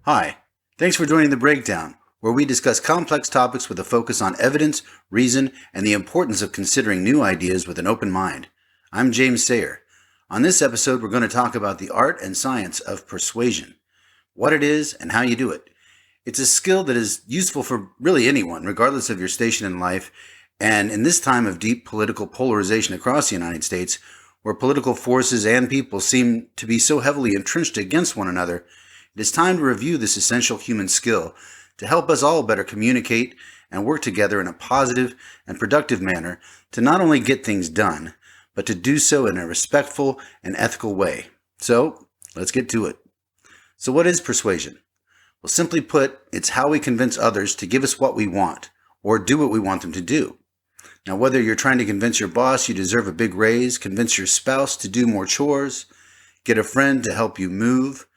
Hi, thanks for joining The Breakdown, where we discuss complex topics with a focus on evidence, reason, and the importance of considering new ideas with an open mind. I'm James Sayer. On this episode, we're going to talk about the art and science of persuasion, what it is and how you do it. It's a skill that is useful for really anyone, regardless of your station in life, and in this time of deep political polarization across the United States, where political forces and people seem to be so heavily entrenched against one another, it is time to review this essential human skill to help us all better communicate and work together in a positive and productive manner to not only get things done, but to do so in a respectful and ethical way. So, let's get to it. So what is persuasion? Well, simply put, it's how we convince others to give us what we want or do what we want them to do. Now, whether you're trying to convince your boss you deserve a big raise, convince your spouse to do more chores, get a friend to help you move,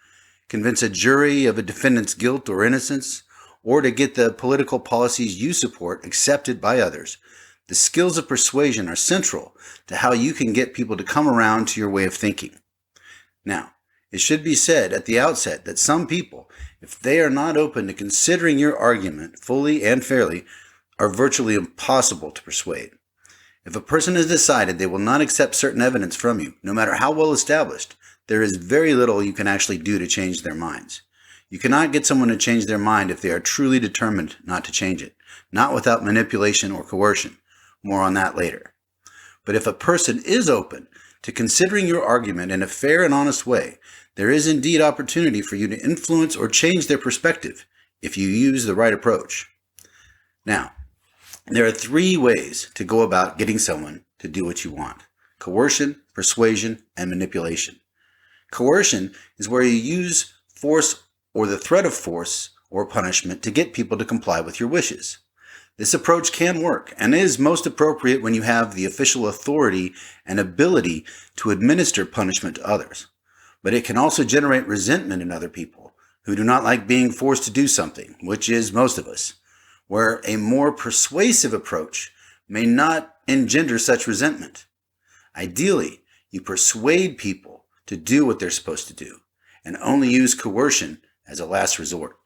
convince a jury of a defendant's guilt or innocence, or to get the political policies you support accepted by others, the skills of persuasion are central to how you can get people to come around to your way of thinking. Now, it should be said at the outset that some people, if they are not open to considering your argument fully and fairly, are virtually impossible to persuade. If a person has decided they will not accept certain evidence from you, no matter how well established, there is very little you can actually do to change their minds. You cannot get someone to change their mind if they are truly determined not to change it, not without manipulation or coercion. More on that later. But if a person is open to considering your argument in a fair and honest way, there is indeed opportunity for you to influence or change their perspective if you use the right approach. Now, there are three ways to go about getting someone to do what you want: coercion, persuasion, and manipulation. Coercion is where you use force or the threat of force or punishment to get people to comply with your wishes. This approach can work and is most appropriate when you have the official authority and ability to administer punishment to others. But it can also generate resentment in other people who do not like being forced to do something, which is most of us, where a more persuasive approach may not engender such resentment. Ideally, you persuade people to do what they're supposed to do, and only use coercion as a last resort.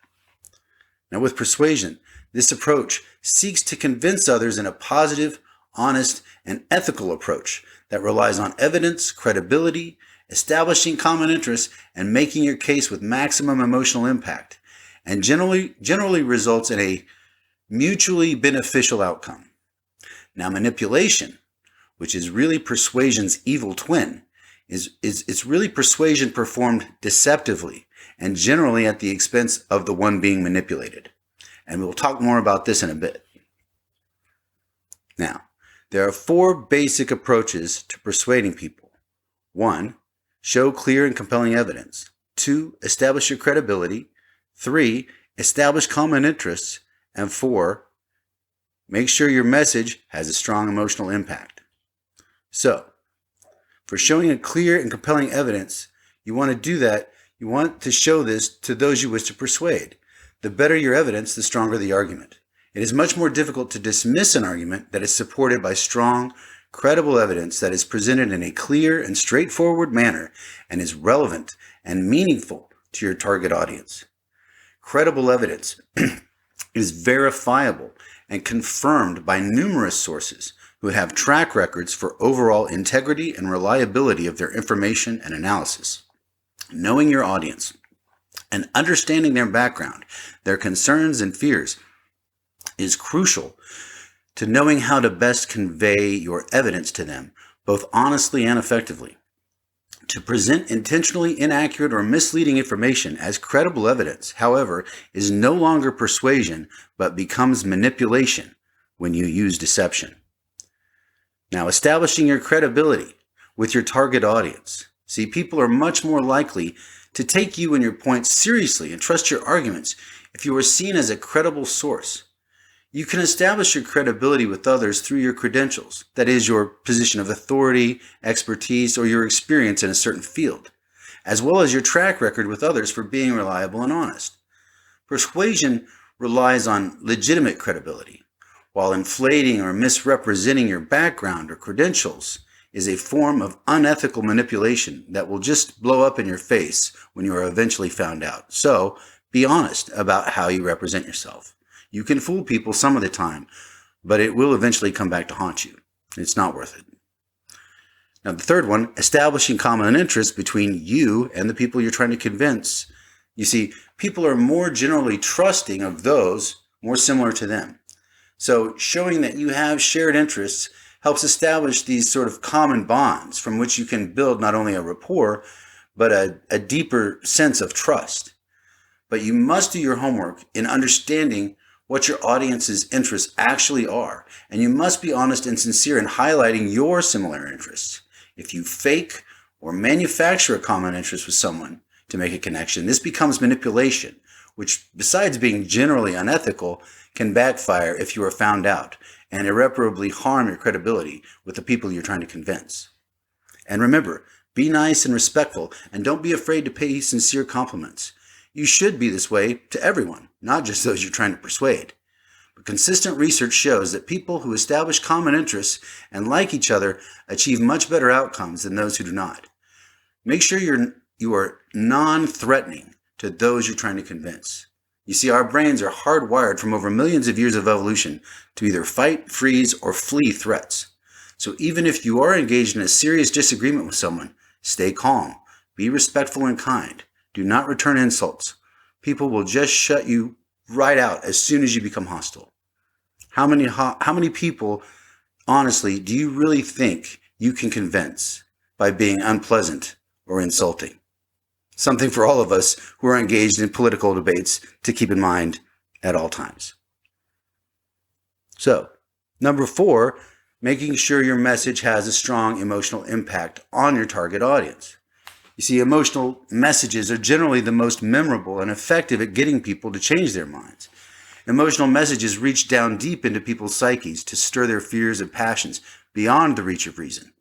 Now, with persuasion, this approach seeks to convince others in a positive, honest, and ethical approach that relies on evidence, credibility, establishing common interests, and making your case with maximum emotional impact, and generally results in a mutually beneficial outcome. Now, manipulation, which is really persuasion's evil twin, it's really persuasion performed deceptively and generally at the expense of the one being manipulated. And we'll talk more about this in a bit. Now, there are four basic approaches to persuading people. 1, show clear and compelling evidence. 2, establish your credibility. 3, establish common interests. And 4, make sure your message has a strong emotional impact. So, for showing a clear and compelling evidence, you want to do that. You want to show this to those you wish to persuade. The better your evidence, the stronger the argument. It is much more difficult to dismiss an argument that is supported by strong, credible evidence that is presented in a clear and straightforward manner and is relevant and meaningful to your target audience. Credible evidence is verifiable and confirmed by numerous sources who have track records for overall integrity and reliability of their information and analysis. Knowing your audience and understanding their background, their concerns and fears is crucial to knowing how to best convey your evidence to them, both honestly and effectively. To present intentionally inaccurate or misleading information as credible evidence, however, is no longer persuasion, but becomes manipulation when you use deception. Now, establishing your credibility with your target audience. See, people are much more likely to take you and your points seriously and trust your arguments if you are seen as a credible source. You can establish your credibility with others through your credentials, that is, your position of authority, expertise, or your experience in a certain field, as well as your track record with others for being reliable and honest. Persuasion relies on legitimate credibility, while inflating or misrepresenting your background or credentials is a form of unethical manipulation that will just blow up in your face when you are eventually found out. So, Be honest about how you represent yourself. You can fool people some of the time, but it will eventually come back to haunt you. It's not worth it. Now, the third one, establishing common interests between you and the people you're trying to convince. You see, people are more generally trusting of those more similar to them. So showing that you have shared interests helps establish these sort of common bonds from which you can build not only a rapport, but a deeper sense of trust. But you must do your homework in understanding what your audience's interests actually are, and you must be honest and sincere in highlighting your similar interests. If you fake or manufacture a common interest with someone to make a connection, this becomes manipulation, which, besides being generally unethical, can backfire if you are found out and irreparably harm your credibility with the people you're trying to convince. And remember, be nice and respectful, and don't be afraid to pay sincere compliments. You should be this way to everyone, not just those you're trying to persuade. But consistent research shows that people who establish common interests and like each other achieve much better outcomes than those who do not. Make sure you are non-threatening to those you're trying to convince. You see, our brains are hardwired from over millions of years of evolution to either fight, freeze, or flee threats. So even if you are engaged in a serious disagreement with someone, stay calm, be respectful and kind. Do not return insults. People will just shut you right out as soon as you become hostile. How many people, honestly, do you really think you can convince by being unpleasant or insulting? Something for all of us who are engaged in political debates to keep in mind at all times. So, number 4, making sure your message has a strong emotional impact on your target audience. You see, emotional messages are generally the most memorable and effective at getting people to change their minds. Emotional messages reach down deep into people's psyches to stir their fears and passions beyond the reach of reason.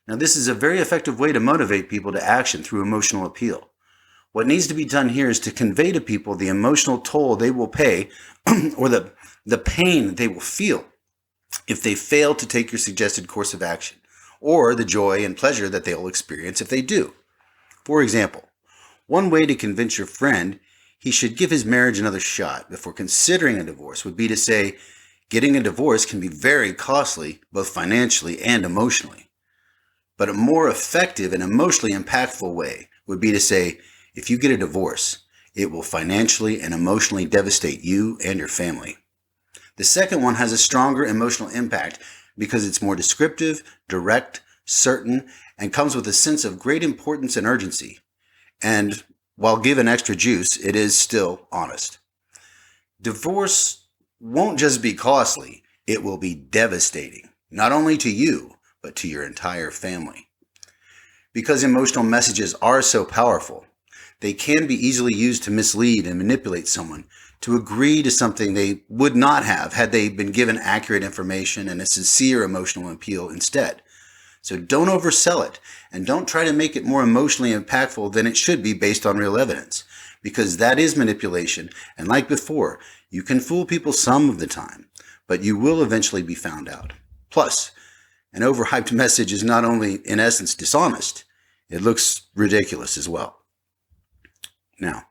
Now, this is a very effective way to motivate people to action through emotional appeal. What needs to be done here is to convey to people the emotional toll they will pay or the pain they will feel if they fail to take your suggested course of action, or the joy and pleasure that they'll experience if they do. For example, one way to convince your friend he should give his marriage another shot before considering a divorce would be to say, getting a divorce can be very costly, both financially and emotionally. But a more effective and emotionally impactful way would be to say, if you get a divorce, it will financially and emotionally devastate you and your family. The second one has a stronger emotional impact because it's more descriptive, direct, certain, and comes with a sense of great importance and urgency. And while given extra juice, it is still honest. Divorce won't just be costly, it will be devastating, not only to you, but to your entire family. Because emotional messages are so powerful, they can be easily used to mislead and manipulate someone to agree to something they would not have had they been given accurate information and a sincere emotional appeal instead. So don't oversell it, and don't try to make it more emotionally impactful than it should be based on real evidence, because that is manipulation, and like before, you can fool people some of the time, but you will eventually be found out. Plus, an overhyped message is not only in essence dishonest, it looks ridiculous as well. Now,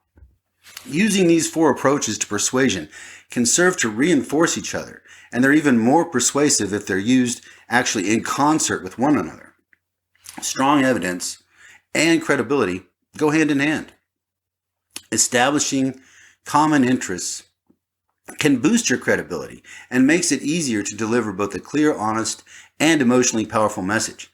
using these 4 approaches to persuasion can serve to reinforce each other, and they're even more persuasive if they're used actually in concert with one another. Strong evidence and credibility go hand in hand. Establishing common interests can boost your credibility and makes it easier to deliver both a clear, honest, and emotionally powerful message.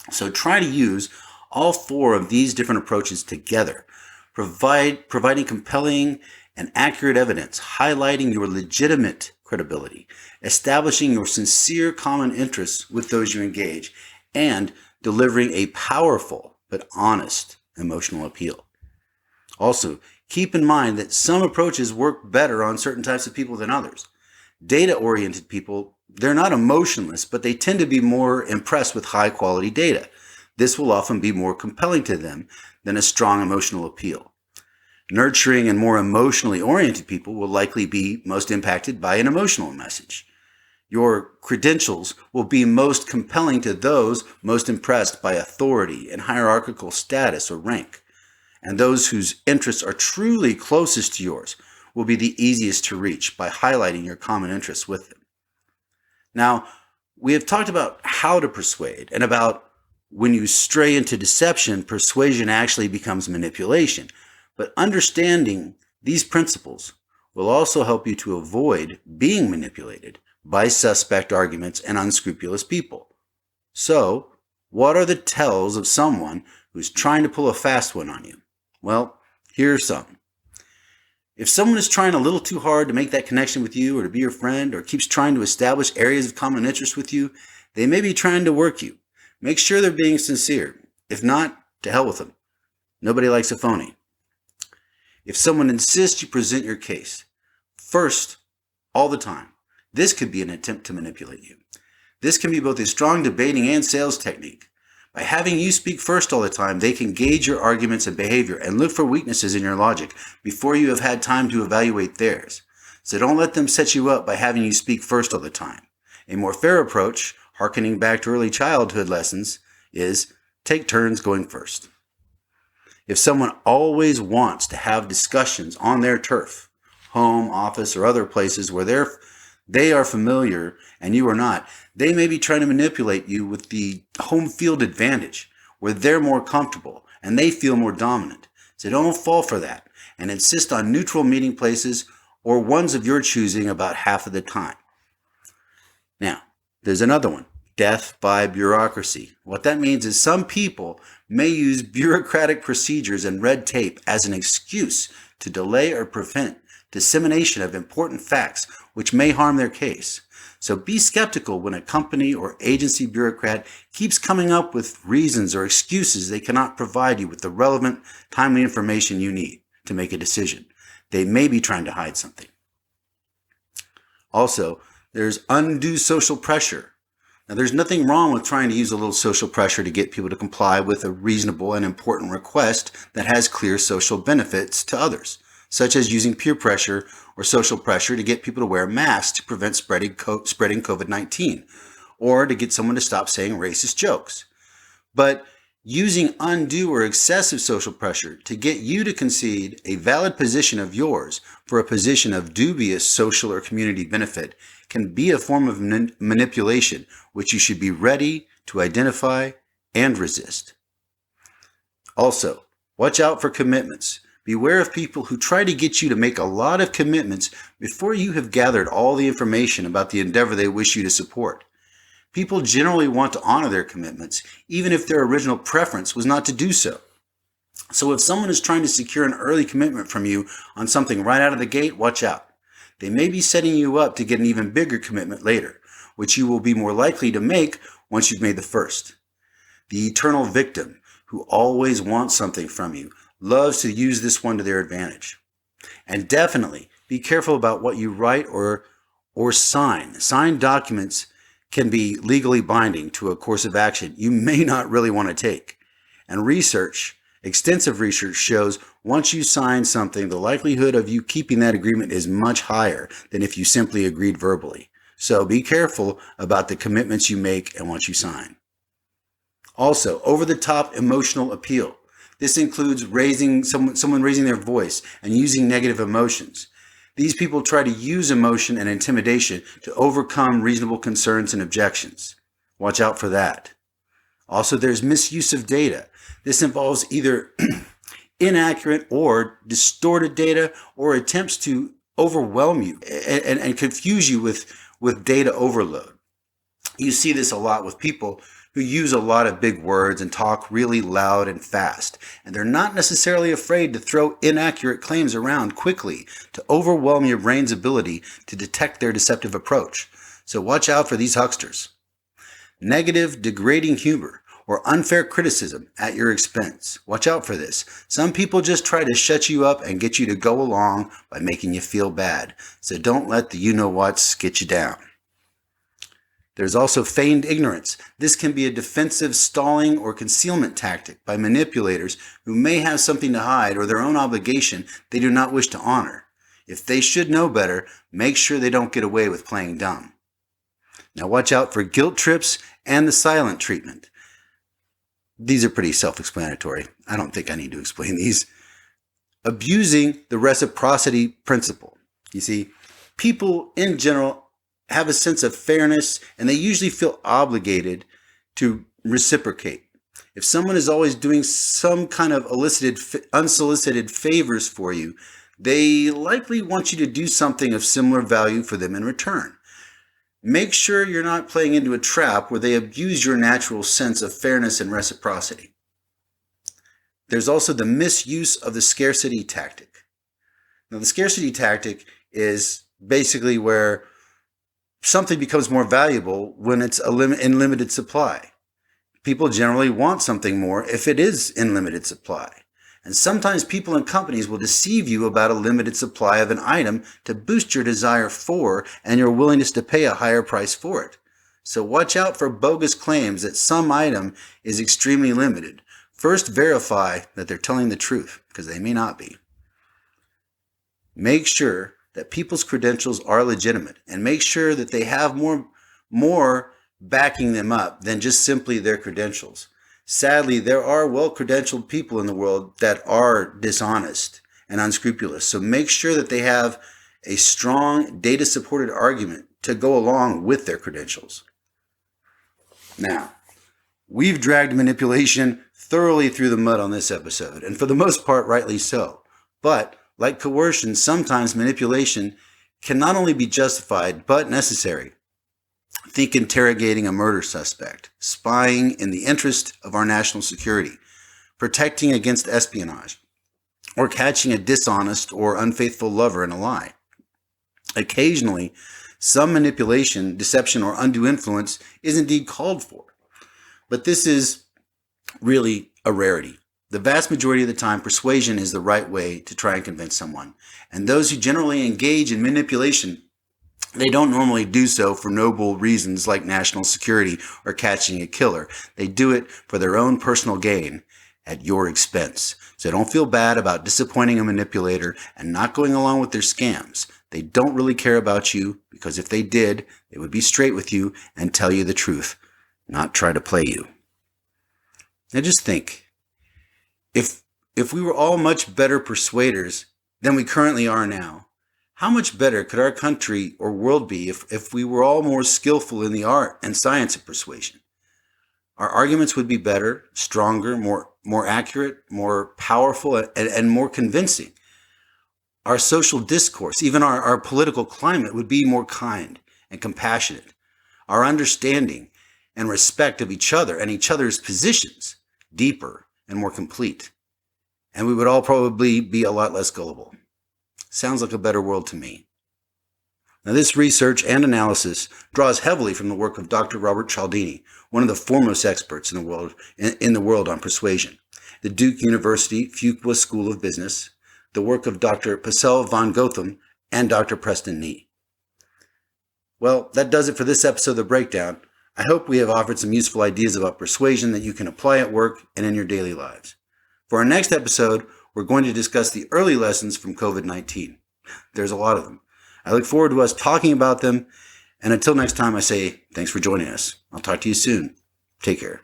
So try to use all 4 of these different approaches together, providing compelling and accurate evidence, highlighting your legitimate credibility, establishing your sincere common interests with those you engage, and delivering a powerful but honest emotional appeal. Also, keep in mind that some approaches work better on certain types of people than others. Data-oriented people, they're not emotionless, but they tend to be more impressed with high-quality data. This will often be more compelling to them than a strong emotional appeal. Nurturing and more emotionally oriented people will likely be most impacted by an emotional message. Your credentials will be most compelling to those most impressed by authority and hierarchical status or rank. and those whose interests are truly closest to yours will be the easiest to reach by highlighting your common interests with them. Now, we have talked about how to persuade and about when you stray into deception, persuasion actually becomes manipulation. But understanding these principles will also help you to avoid being manipulated by suspect arguments and unscrupulous people. So, what are the tells of someone who's trying to pull a fast one on you? Well, here are some. If someone is trying a little too hard to make that connection with you or to be your friend or keeps trying to establish areas of common interest with you, they may be trying to work you. Make sure they're being sincere. If not, to hell with them. Nobody likes a phony. If someone insists you present your case first all the time, this could be an attempt to manipulate you. This can be both a strong debating and sales technique. By having you speak first all the time, they can gauge your arguments and behavior and look for weaknesses in your logic before you have had time to evaluate theirs. So don't let them set you up by having you speak first all the time. A more fair approach, hearkening back to early childhood lessons, is take turns going first. If someone always wants to have discussions on their turf, home, office, or other places where they are familiar and you are not, they may be trying to manipulate you with the home field advantage, where they're more comfortable and they feel more dominant. So don't fall for that and insist on neutral meeting places or ones of your choosing about half of the time. Now, there's another one, death by bureaucracy. What that means is some people may use bureaucratic procedures and red tape as an excuse to delay or prevent dissemination of important facts which may harm their case. So be skeptical when a company or agency bureaucrat keeps coming up with reasons or excuses they cannot provide you with the relevant, timely information you need to make a decision. They may be trying to hide something. Also, there's undue social pressure. Now, there's nothing wrong with trying to use a little social pressure to get people to comply with a reasonable and important request that has clear social benefits to others, such as using peer pressure or social pressure to get people to wear masks to prevent spreading COVID-19, or to get someone to stop saying racist jokes. But using undue or excessive social pressure to get you to concede a valid position of yours for a position of dubious social or community benefit can be a form of manipulation which you should be ready to identify and resist. Also, watch out for commitments. Beware of people who try to get you to make a lot of commitments before you have gathered all the information about the endeavor they wish you to support. People generally want to honor their commitments, even if their original preference was not to do so. So if someone is trying to secure an early commitment from you on something right out of the gate, watch out. They may be setting you up to get an even bigger commitment later, which you will be more likely to make once you've made the first. The eternal victim, who always wants something from you, loves to use this one to their advantage. And definitely be careful about what you write or sign. Signed documents can be legally binding to a course of action you may not really want to take. And extensive research shows once you sign something, the likelihood of you keeping that agreement is much higher than if you simply agreed verbally. So be careful about the commitments you make and what you sign. Also, over-the-top emotional appeal. This includes someone raising their voice and using negative emotions. These people try to use emotion and intimidation to overcome reasonable concerns and objections. Watch out for that. Also, there's misuse of data. This involves either inaccurate or distorted data or attempts to overwhelm you and confuse you with data overload. You see this a lot with people who use a lot of big words and talk really loud and fast. And they're not necessarily afraid to throw inaccurate claims around quickly to overwhelm your brain's ability to detect their deceptive approach. So watch out for these hucksters. Negative, degrading humor or unfair criticism at your expense. Watch out for this. Some people just try to shut you up and get you to go along by making you feel bad. So don't let the you-know-whats get you down. There's also feigned ignorance. This can be a defensive, stalling, or concealment tactic by manipulators who may have something to hide or their own obligation they do not wish to honor. If they should know better, make sure they don't get away with playing dumb. Now watch out for guilt trips and the silent treatment. these are pretty self-explanatory. I don't think I need to explain these. Abusing the reciprocity principle. You see, people in general have a sense of fairness, and they usually feel obligated to reciprocate. If someone is always doing some kind of unsolicited favors for you, they likely want you to do something of similar value for them in return. Make sure you're not playing into a trap where they abuse your natural sense of fairness and reciprocity. There's also the misuse of the scarcity tactic. Now, the scarcity tactic is basically where something becomes more valuable when it's in limited supply. People generally want something more if it is in limited supply. And sometimes people and companies will deceive you about a limited supply of an item to boost your desire for and your willingness to pay a higher price for it. So watch out for bogus claims that some item is extremely limited. First, verify that they're telling the truth, because they may not be. Make sure that people's credentials are legitimate, and make sure that they have more backing them up than just simply their credentials. Sadly, there are well-credentialed people in the world that are dishonest and unscrupulous, so make sure that they have a strong data-supported argument to go along with their credentials. Now, we've dragged manipulation thoroughly through the mud on this episode, and for the most part, rightly so. But, like coercion, sometimes manipulation can not only be justified, but necessary. Think interrogating a murder suspect, spying in the interest of our national security, protecting against espionage, or catching a dishonest or unfaithful lover in a lie. Occasionally, some manipulation, deception, or undue influence is indeed called for. But this is really a rarity. The vast majority of the time, persuasion is the right way to try and convince someone. And those who generally engage in manipulation, they don't normally do so for noble reasons like national security or catching a killer. They do it for their own personal gain at your expense. So don't feel bad about disappointing a manipulator and not going along with their scams. They don't really care about you, because if they did, they would be straight with you and tell you the truth, not try to play you. Now just think, if we were all much better persuaders than we currently are now, how much better could our country or world be if we were all more skillful in the art and science of persuasion? Our arguments would be better, stronger, more accurate, more powerful, and more convincing. Our social discourse, even our political climate, would be more kind and compassionate. Our understanding and respect of each other and each other's positions deeper and more complete. And we would all probably be a lot less gullible. Sounds like a better world to me. Now, this research and analysis draws heavily from the work of Dr. Robert Cialdini, one of the foremost experts in the world on persuasion, the Duke University Fuqua School of Business, the work of Dr. Pascal van Gotham, and Dr. Preston Nee. Well, that does it for this episode of The Breakdown. I hope we have offered some useful ideas about persuasion that you can apply at work and in your daily lives. For our next episode, we're going to discuss the early lessons from COVID-19. There's a lot of them. I look forward to us talking about them, and until next time, I say thanks for joining us. I'll talk to you soon. Take care.